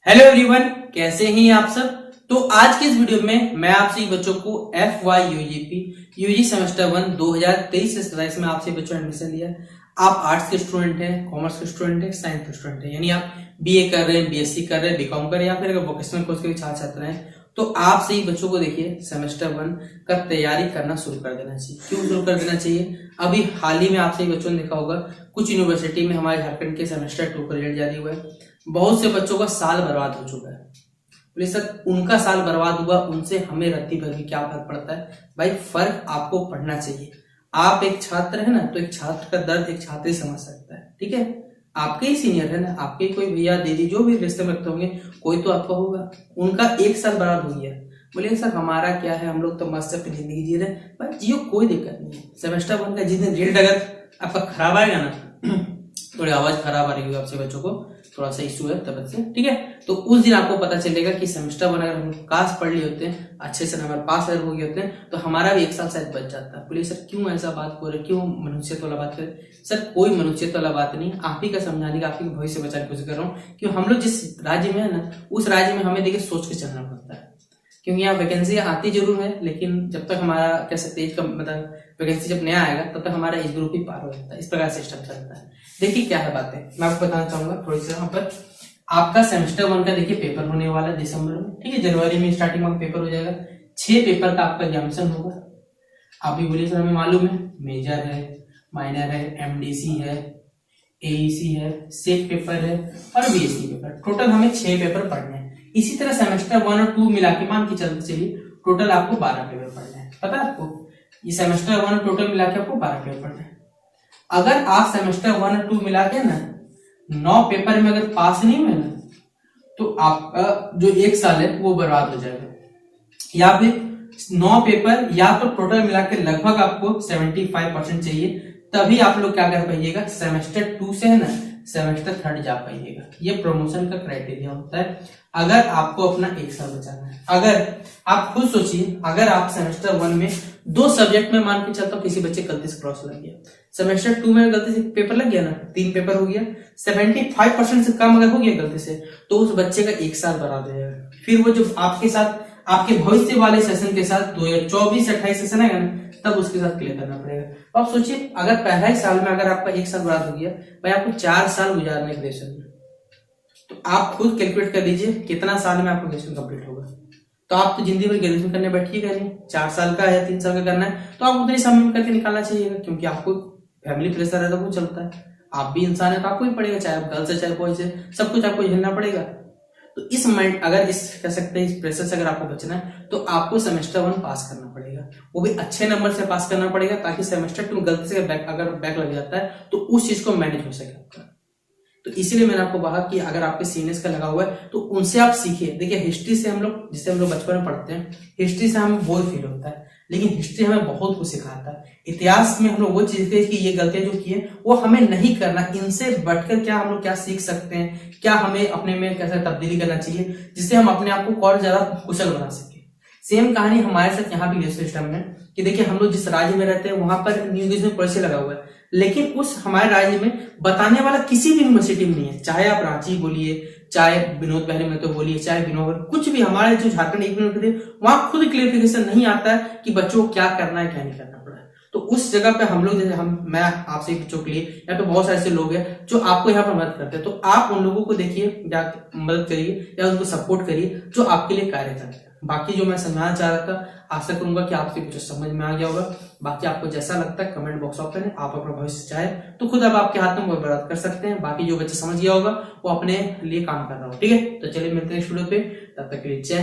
Hello everyone, कैसे हैं आप सब। तो आज के इस वीडियो में मैं आपसे बच्चों को FY UGP यूजी सेमेस्टर 1 2023 से 27 में आपसे बच्चों एडमिशन लिया। आप आर्ट्स के स्टूडेंट हैं, कॉमर्स के स्टूडेंट हैं, साइंस के स्टूडेंट हैं, यानी आप बीए कर रहे हैं, बीएससी कर रहे हैं, बीकॉम कर रहे हैं या फिर अगर वोकेशनल कोर्स के भी छात्र छात्र हैं तो आप सही बच्चों को देखिए सेमेस्टर 1 का तैयारी करना शुरू कर देना चाहिए। क्यों शुरू कर देना चाहिए? अभी हाल ही में आप सही बच्चों ने देखा होगा कुछ यूनिवर्सिटी में हमारे झारखंड के सेमेस्टर 2 का रिजल्ट जारी हुआ है। बहुत से बच्चों का साल बर्बाद हो चुका है। बोले सर उनका साल बर्बाद हुआ, उनसे हमें रत्ती भर भी क्या फर्क पड़ता है? भाई फर्क आपको पड़ना चाहिए। आप एक छात्र है ना, तो एक छात्र का दर्द एक छात्र ही समझ सकता है, ठीक है। आपके ही सीनियर है ना, आपके कोई भैया दीदी जो भी रिश्ते में रखते होंगे, कोई तो आपका होगा। उनका एक साल बर्बाद हो गया, बोले सर हमारा क्या है, हम लोग तो मस्त अपनी जिंदगी जी रहे हैं। भाई जियो, कोई दिक्कत नहीं है। सेमेस्टर 1 का जिस दिन रिजल्ट अगर आपका खराब आएगा ना, थोड़ी आवाज खराब आ रही होगी आपसे बच्चों को, थोड़ा सा इशू है तबीयत से, ठीक है। तो उस दिन आपको पता चलेगा कि सेमेस्टर 1 अगर हम काश पढ़ लिए होते हैं, अच्छे से नंबर पास अगर हो गए होते हैं तो हमारा भी एक साल शायद बच जाता। बोलिए सर क्यों ऐसा बात हो रही है, क्यों मनुष्यत्व वाला बात करें? सर कोई मनुष्यत्व वाला बात नहीं, आप ही का समझाने का, आप ही का भविष्य बचाने की कोशिश कर रहा हूँ। कि हम लोग जिस राज्य में है ना, उस राज्य में हमें देखिए सोच के चलना पड़ता है। क्योंकि यहाँ वैकेंसी आती जरूर है, लेकिन जब तक हमारा कह सकते हैं मतलब वैकेंसी जब नया आएगा तब तक हमारा एज ग्रुप ही पार हो जाता है। इस प्रकार सिस्टम चलता है। देखिए क्या है बातें, मैं आपको बताना चाहूंगा थोड़ी सी। यहाँ पर आपका सेमेस्टर 1 का देखिए पेपर होने वाला है दिसंबर में, ठीक है। जनवरी में स्टार्टिंग में पेपर हो जाएगा। 6 पेपर का आपका एग्जामिनेशन होगा। आप भी बोलिए सर हमें मालूम है, मेजर है, माइनर है, MDC है, AEC है, सेक पेपर है और BSc पेपर। टोटल हमें 6 पेपर पढ़ने हैं। इसी तरह सेमेस्टर 1 और 2 मिला के मान के चलते चलिए टोटल आपको 12 पेपर पढ़ने हैं। पता है आपको, ये सेमेस्टर 1 टोटल मिला के आपको 12 पेपर पढ़ने हैं। अगर आप सेमेस्टर 1 और 2 मिला के ना 9 पेपर में अगर पास नहीं हुए ना, तो आपका जो एक साल है वो बर्बाद हो जाएगा। या फिर 9 पेपर या तो टोटल मिला के लगभग आपको 75% चाहिए, तभी आप लोग क्या कर पाइएगा, सेमेस्टर 2 से है ना सेमेस्टर 3 जा पाइएगा। ये प्रमोशन का क्राइटेरिया होता है अगर आपको अपना एक साल बचाना है। अगर आप खुद सोचिए, अगर आप सेमेस्टर 1 में 2 सब्जेक्ट में मान के चलता हूँ किसी बच्चे गलती से क्रॉस लग गया, सेमेस्टर 2 में गलती से पेपर लग गया ना, 3 पेपर हो गया, 75% से कम अगर हो गया गलती से, तो उस बच्चे का एक साल बर्बाद हो जाएगा। फिर वो जो आपके साथ आपके भविष्य वाले सेशन के साथ 2024-28 सेशन आएगा ना, तब उसके साथ क्लियर करना पड़ेगा। अब सोचिए अगर पहला ही साल में अगर आपका एक साल बर्बाद हो गया, भाई आपको 4 साल गुजारने ग्रेजुएशन में, तो आप खुद कैलकुलेट कर लीजिए कितना साल में आपका ग्रेजुएशन कंप्लीट होगा। तो आप तो जिंदगी भर ग्रेजुएशन करने बैठिएगा नहीं, 4 साल का है, 3 साल का करना है, तो आप उतने समय करके निकालना चाहिए। क्योंकि आपको फैमिली प्रेशर है तो वो चलता है, आप भी इंसान है तो आपको भी पड़ेगा, चाहे आप गर्ल्स है चाहे बॉयज है, सब कुछ आपको झेलना पड़ेगा। तो इस माइंड अगर इस कह सकते हैं इस प्रेशर से अगर आपको बचना है तो आपको सेमेस्टर 1 पास करना पड़ेगा, वो भी अच्छे नंबर से पास करना पड़ेगा, ताकि सेमेस्टर 2 गलती से अगर बैक लग जाता है तो उस चीज को मैनेज हो सके आपका। तो इसीलिए मैंने आपको कहा कि अगर आपके सीनियर्स का लगा हुआ है तो उनसे आप सीखिए। देखिए हिस्ट्री से हम लोग, जिसे हम लोग बचपन में पढ़ते हैं, हिस्ट्री से हमें बोर फील होता है, लेकिन हिस्ट्री हमें बहुत कुछ सिखाता है। इतिहास में हम लोग वो चीज कि ये गलतियां जो की है वो हमें नहीं करना, इनसे बढ़कर क्या हम लोग क्या सीख सकते हैं, क्या हमें अपने में कैसे तब्दीली करना चाहिए जिससे हम अपने आप को और ज्यादा कुशल बना सके। सेम कहानी हमारे साथ यहाँ भी सिस्टम में कि देखिए हम लोग जिस राज्य में रहते हैं वहां पर न्यू एजुकेशन पॉलिसी लगा हुआ है, लेकिन उस हमारे राज्य में बताने वाला किसी भी यूनिवर्सिटी में नहीं है। चाहे आप रांची बोलिए, चाहे विनोद बिहारी महतो बोलिए, चाहे विनोद, कुछ भी हमारे जो झारखंड यूनिवर्सिटी वहां खुद क्लियरिफिकेशन नहीं आता है कि बच्चों को क्या करना है क्या नहीं करना पड़ा है। तो उस जगह पे हम लोग जैसे मैं आपसे बच्चों के लिए, यहाँ पे बहुत सारे ऐसे लोग हैं जो आपको यहाँ पर मदद करते हैं, तो आप उन लोगों को देखिए या मदद करिए या उनको सपोर्ट करिए जो आपके लिए कार्य करते हैं। बाकी जो मैं समझाना चाह रहा था, आशा करूंगा कि आपसे कुछ समझ में आ गया होगा। बाकी आपको जैसा लगता है कमेंट बॉक्स ओपन है, आप अपना भविष्य चाहे तो खुद अब आपके हाथ में बर्बाद कर सकते हैं। बाकी जो बच्चा समझ गया होगा वो अपने लिए काम कर रहा हो, ठीक है। तो चलिए मिलते हैं नेक्स्ट वीडियो पे, तब तक के लिए जय।